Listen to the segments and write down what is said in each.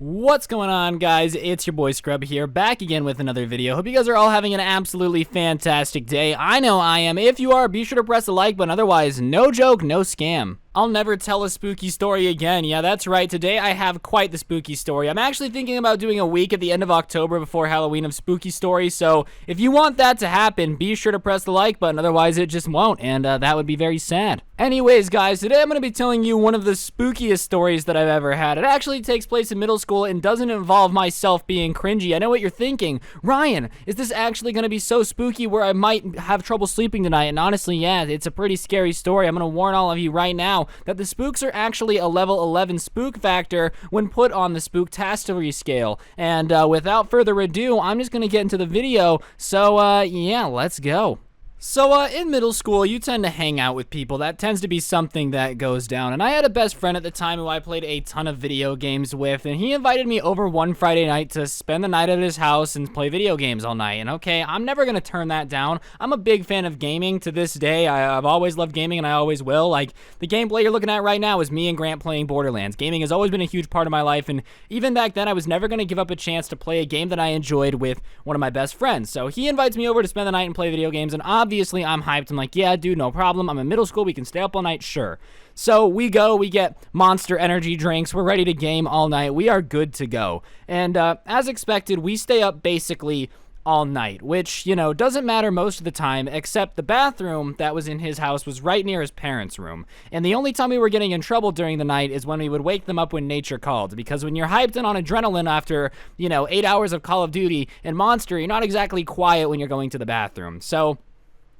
What's going on, guys? It's your boy Scrub here, back again with another video. Hope you guys are all having an absolutely fantastic day. I know I am. If you are, be sure to press the like button. Otherwise, no joke, no scam. I'll never tell a spooky story again. Yeah, that's right. Today I have quite the spooky story. I'm actually thinking about doing a week at the end of October before Halloween of spooky stories. So if you want that to happen, be sure to press the like button. Otherwise, it just won't, and that would be very sad. Anyways, guys, today I'm going to be telling you one of the spookiest stories that I've ever had. It actually takes place in middle school and doesn't involve myself being cringy. I know what you're thinking. Ryan, is this actually going to be so spooky where I might have trouble sleeping tonight? And honestly, yeah, it's a pretty scary story. I'm going to warn all of you right now that the spooks are actually a level 11 spook factor when put on the spooktastery scale. And without further ado, I'm just going to get into the video. So, yeah, let's go. So, in middle school, you tend to hang out with people. That tends to be something that goes down. And I had a best friend at the time who I played a ton of video games with, and he invited me over one Friday night to spend the night at his house and play video games all night. And okay, I'm never going to turn that down. I'm a big fan of gaming to this day. I've always loved gaming, and I always will. Like, the gameplay you're looking at right now is me and Grant playing Borderlands. Gaming has always been a huge part of my life, and even back then, I was never going to give up a chance to play a game that I enjoyed with one of my best friends. So he invites me over to spend the night and play video games, and obviously I'm hyped. I'm like, yeah, dude, no problem. I'm in middle school. We can stay up all night. Sure. So we go, we get Monster energy drinks. We're ready to game all night. We are good to go. And as expected, we stay up basically all night, which, you know, doesn't matter most of the time, except the bathroom that was in his house was right near his parents' room. And the only time we were getting in trouble during the night is when we would wake them up when nature called, because when you're hyped and on adrenaline after, 8 hours of Call of Duty and Monster, you're not exactly quiet when you're going to the bathroom. So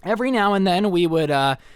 every now and then, we would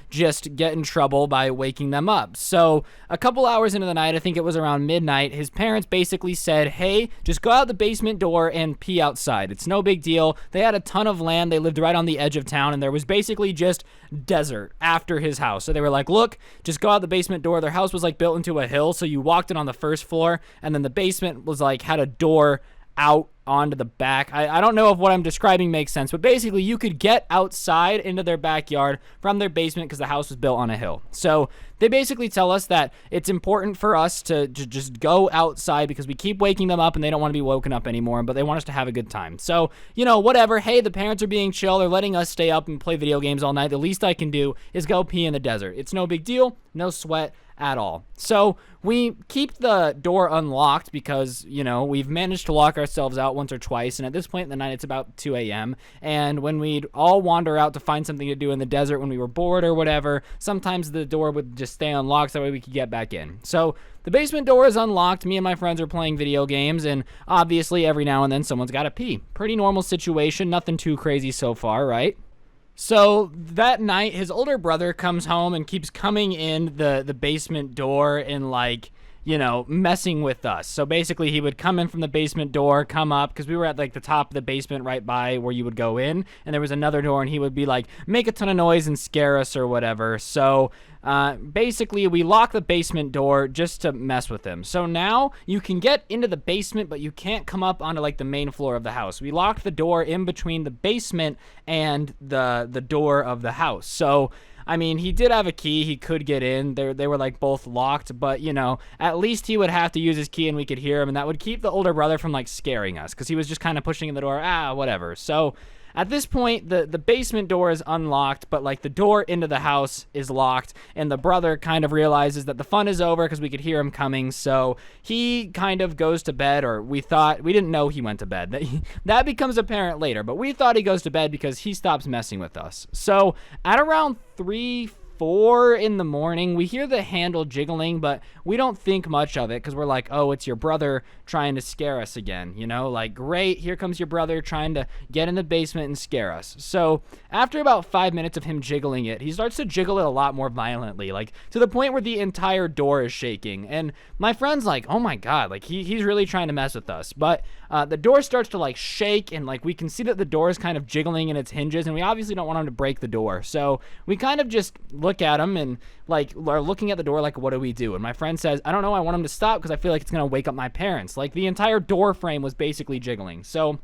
just get in trouble by waking them up. So a couple hours into the night, I think it was around midnight, his parents basically said, hey, just go out the basement door and pee outside. It's no big deal. They had a ton of land. They lived right on the edge of town, and there was basically just desert after his house. So they were like, look, just go out the basement door. Their house was like built into a hill, so you walked in on the first floor, and then the basement was like had a door out onto the back. I don't know if what I'm describing makes sense, but basically you could get outside into their backyard from their basement because the house was built on a hill. So they basically tell us that it's important for us to just go outside because we keep waking them up and they don't want to be woken up anymore, but they want us to have a good time. So, whatever. Hey, the parents are being chill. They're letting us stay up and play video games all night. The least I can do is go pee in the desert. It's no big deal. No sweat at all. So we keep the door unlocked because, we've managed to lock ourselves out once or twice, and at this point in the night, it's about 2 a.m., and when we'd all wander out to find something to do in the desert when we were bored or whatever, sometimes the door would just stay unlocked, so that way we could get back in. So the basement door is unlocked, me and my friends are playing video games, and obviously every now and then someone's got to pee. Pretty normal situation, nothing too crazy so far, right? So that night, his older brother comes home and keeps coming in the basement door and messing with us. So basically he would come in from the basement door, come up, because we were at like the top of the basement right by where you would go in, and there was another door, and he would be like, make a ton of noise and scare us or whatever. So basically we lock the basement door just to mess with him. So now you can get into the basement, but you can't come up onto like the main floor of the house. We locked the door in between the basement and the door of the house. So I mean, he did have a key. He could get in. They were like both locked, but at least he would have to use his key and we could hear him, and that would keep the older brother from like scaring us because he was just kind of pushing in the door. Whatever. So at this point, the basement door is unlocked, but like the door into the house is locked, and the brother kind of realizes that the fun is over because we could hear him coming, so he kind of goes to bed, or we didn't know he went to bed. That becomes apparent later, but we thought he goes to bed because he stops messing with us. So at around 3-4 in the morning, we hear the handle jiggling, but we don't think much of it because we're like, oh, it's your brother trying to scare us again, like, great, here comes your brother trying to get in the basement and scare us. So after about 5 minutes of him jiggling it, he starts to jiggle it a lot more violently, like to the point where the entire door is shaking, and my friend's like, oh my god, like he's really trying to mess with us. But the door starts to like shake, and like we can see that the door is kind of jiggling in its hinges, and we obviously don't want him to break the door, so we kind of just look at him and like are looking at the door like, what do we do? And my friend says, I don't know, I want him to stop because I feel like it's gonna wake up my parents. Like the entire door frame was basically jiggling. So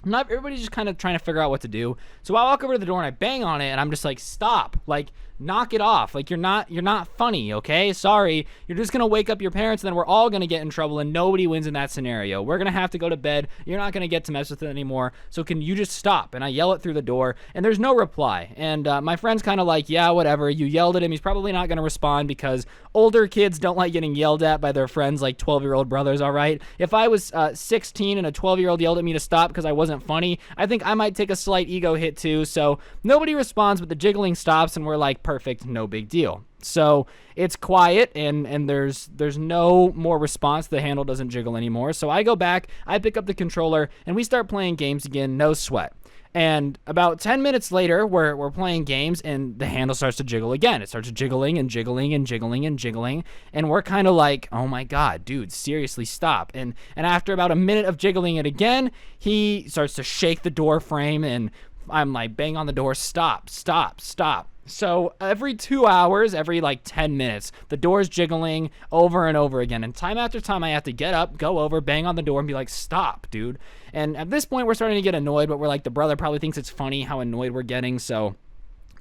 everybody's just kind of trying to figure out what to do. So I walk over to the door and I bang on it, and I'm just like, stop, like knock it off. Like, you're not funny, okay? Sorry. You're just going to wake up your parents, and then we're all going to get in trouble, and nobody wins in that scenario. We're going to have to go to bed. You're not going to get to mess with it anymore. So can you just stop? And I yell it through the door, and there's no reply. And my friend's kind of like, yeah, whatever. You yelled at him. He's probably not going to respond because older kids don't like getting yelled at by their friends like 12-year-old brothers, all right? If I was 16 and a 12-year-old yelled at me to stop because I wasn't funny, I think I might take a slight ego hit too. So nobody responds, but the jiggling stops, and we're like, perfect, no big deal. So it's quiet, and there's no more response. The handle doesn't jiggle anymore. So I go back, I pick up the controller, and we start playing games again, no sweat. And about 10 minutes later, we're playing games, and the handle starts to jiggle again. It starts jiggling and jiggling and jiggling and jiggling, and we're kind of like, oh my God, dude, seriously, stop. And after about a minute of jiggling it again, he starts to shake the door frame, and I'm like, bang on the door, stop, stop, stop. So every 2 hours, every like 10 minutes, the door's jiggling over and over again. And time after time, I have to get up, go over, bang on the door, and be like, stop, dude. And at this point, we're starting to get annoyed, but we're like, the brother probably thinks it's funny how annoyed we're getting. So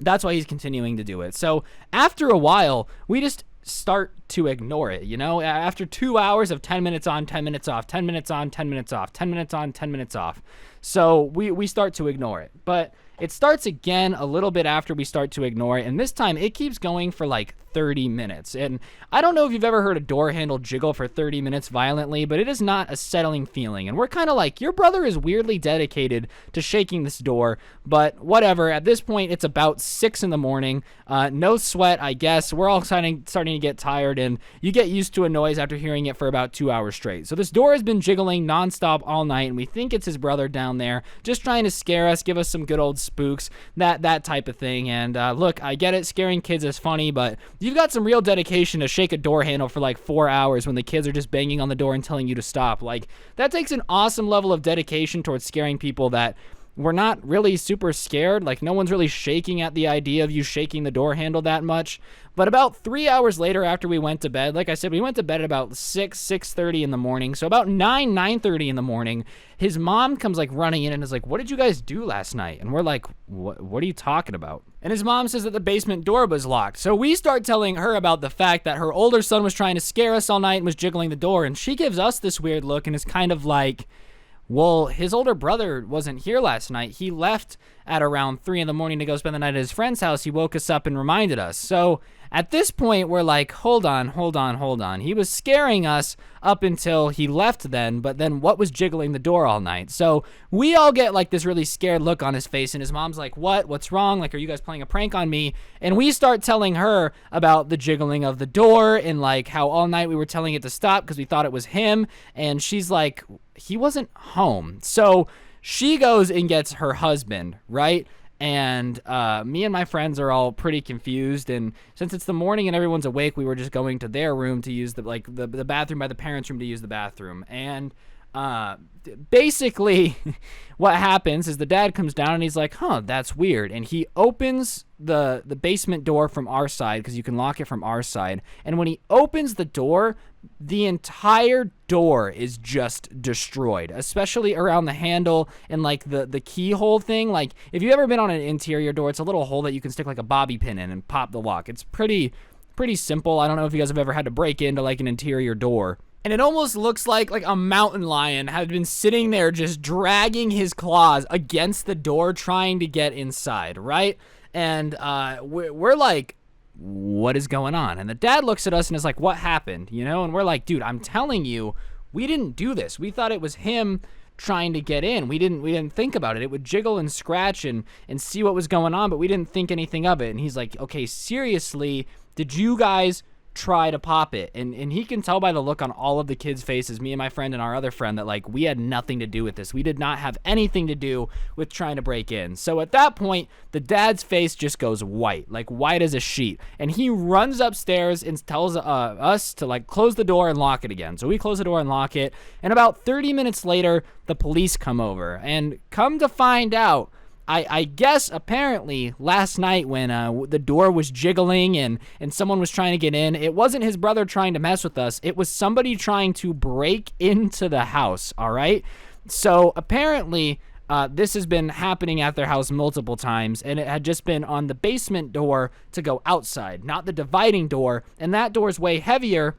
that's why he's continuing to do it. So after a while, we just start to ignore it, you know? After 2 hours of 10 minutes on, 10 minutes off, 10 minutes on, 10 minutes off, 10 minutes on, 10 minutes off. So we start to ignore it. But it starts again a little bit after we start to ignore it, and this time it keeps going for like 30 minutes. And I don't know if you've ever heard a door handle jiggle for 30 minutes violently, but it is not a settling feeling. And we're kind of like, your brother is weirdly dedicated to shaking this door, but whatever. At this point, it's about 6 in the morning. No sweat, I guess. We're all starting to get tired, and you get used to a noise after hearing it for about 2 hours straight. So this door has been jiggling nonstop all night, and we think it's his brother down there just trying to scare us, give us some good old spooks, that type of thing. And look, I get it, scaring kids is funny, but you've got some real dedication to shake a door handle for like 4 hours when the kids are just banging on the door and telling you to stop. Like, that takes an awesome level of dedication towards scaring people that we're not really super scared. Like, no one's really shaking at the idea of you shaking the door handle that much. But about 3 hours later, after we went to bed, like I said, we went to bed at about 6:30 in the morning. So about 9:30 in the morning, his mom comes like running in and is like, what did you guys do last night? And we're like, what are you talking about? And his mom says that the basement door was locked. So we start telling her about the fact that her older son was trying to scare us all night and was jiggling the door. And she gives us this weird look and is kind of like, well, his older brother wasn't here last night. He left at around 3 in the morning to go spend the night at his friend's house. He woke us up and reminded us. So at this point, we're like, hold on. He was scaring us up until he left then, but then what was jiggling the door all night? So we all get like this really scared look on his face, and his mom's like, what's wrong? Like, are you guys playing a prank on me? And we start telling her about the jiggling of the door and like how all night we were telling it to stop because we thought it was him. And she's like, he wasn't home. So she goes and gets her husband, right? And me and my friends are all pretty confused. And since it's the morning and everyone's awake, we were just going to their room to use the bathroom by the parents' room to use the bathroom. And basically what happens is the dad comes down and he's like, that's weird. And he opens the basement door from our side because you can lock it from our side. And when he opens the door, the entire door is just destroyed, especially around the handle and like the keyhole thing. Like, if you've ever been on an interior door, it's a little hole that you can stick like a bobby pin in and pop the lock. It's pretty simple. I don't know if you guys have ever had to break into like an interior door. And it almost looks like a mountain lion had been sitting there just dragging his claws against the door trying to get inside, right? And we're like, what is going on? And the dad looks at us and is like, what happened? You know? And we're like, dude, I'm telling you, we didn't do this. We thought it was him trying to get in. We didn't think about it. It would jiggle and scratch and see what was going on, but we didn't think anything of it. And he's like, okay, seriously, did you guys try to pop it? And he can tell by the look on all of the kids' faces, me and my friend and our other friend, that like we had nothing to do with this. We did not have anything to do with trying to break in. So at that point, the dad's face just goes white, like white as a sheet. And he runs upstairs and tells us to like close the door and lock it again. So we close the door and lock it. And about 30 minutes later, the police come over. And come to find out, I guess apparently last night when the door was jiggling and someone was trying to get in, it wasn't his brother trying to mess with us. It was somebody trying to break into the house, all right? So apparently This has been happening at their house multiple times, and it had just been on the basement door to go outside, not the dividing door, and that door's way heavier.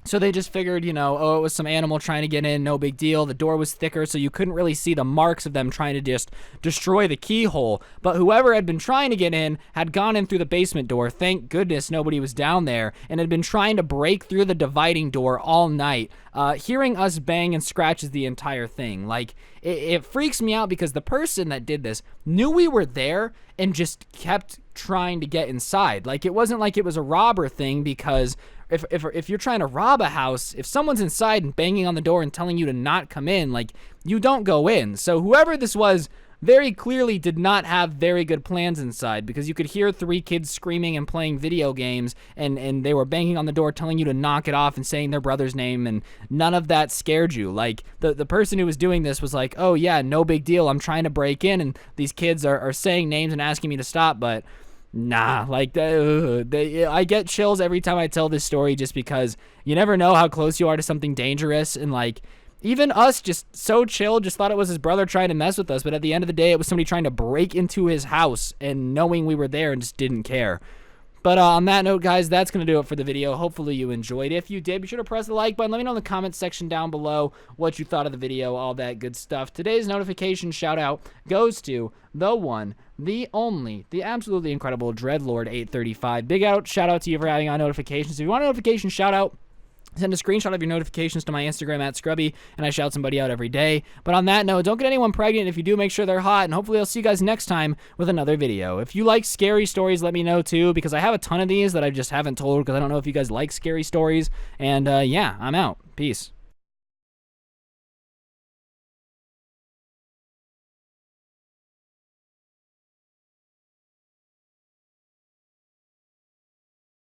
So they just figured, you know, oh, it was some animal trying to get in, no big deal. The door was thicker, so you couldn't really see the marks of them trying to just destroy the keyhole. But whoever had been trying to get in had gone in through the basement door. Thank goodness nobody was down there, and had been trying to break through the dividing door all night. Hearing us bang and scratches the entire thing. Like, it freaks me out because the person that did this knew we were there and just kept trying to get inside. Like, it wasn't like it was a robber thing, because if you're trying to rob a house, if someone's inside and banging on the door and telling you to not come in, like, you don't go in. So whoever this was very clearly did not have very good plans inside, because you could hear 3 kids screaming and playing video games, and they were banging on the door telling you to knock it off and saying their brother's name, and none of that scared you. Like, the person who was doing this was like, oh yeah, no big deal, I'm trying to break in, and these kids are saying names and asking me to stop, but nah, like, I get chills every time I tell this story, just because you never know how close you are to something dangerous. And like, even us, just so chill, just thought it was his brother trying to mess with us, but at the end of the day, it was somebody trying to break into his house and knowing we were there and just didn't care. But on that note, guys, that's going to do it for the video. Hopefully you enjoyed. If you did, be sure to press the like button. Let me know in the comments section down below what you thought of the video, all that good stuff. Today's notification shout out goes to the one, the only, the absolutely incredible Dreadlord835. Big shout out to you for having on notifications. If you want a notification shout out, send a screenshot of your notifications to my Instagram at Scrubby, and I shout somebody out every day. But on that note, don't get anyone pregnant. If you do, make sure they're hot, and hopefully I'll see you guys next time with another video. If you like scary stories, let me know too, because I have a ton of these that I just haven't told, because I don't know if you guys like scary stories. And yeah, I'm out. Peace.